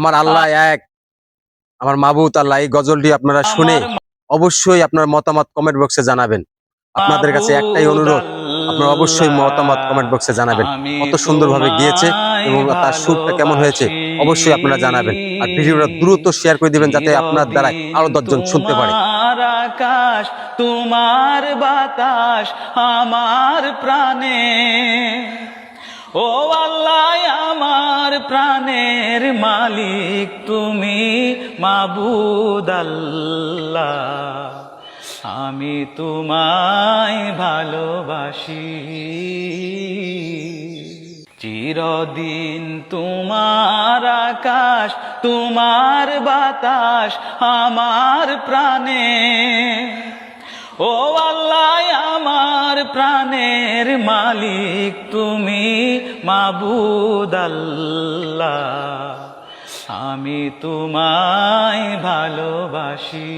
আমার আল্লাহ এক, আমার মাবুদ আল্লাহ। এই গজলটি আপনারা শুনে অবশ্যই আপনার মতামত কমেন্ট বক্সে জানাবেন। আপনাদের কাছে একটাই অনুরোধ, আপনারা অবশ্যই মতামত কমেন্ট বক্সে জানাবেন। আমি কত সুন্দরভাবে গিয়েছে এবং তার সুরটা কেমন হয়েছে অবশ্যই আপনারা জানাবেন। আর ভিডিওটা দ্রুত শেয়ার করে দিবেন যাতে আপনার দ্বারা আরো 10 জন শুনতে পারে। তোমার আকাশ তোমার বাতাস আমার প্রাণে, ও আল্লাহ আমার প্রাণের মালিক তুমি মাবুদ আল্লাহ। আমি তোমায় ভালোবাসি, চিরদিন তোমার আকাশ তোমার বাতাস আমার প্রাণে, ও আল্লাহ আমার প্রাণের মালিক তুমি মাবুদ আল্লাহ। আমি তোমায় ভালোবাসি।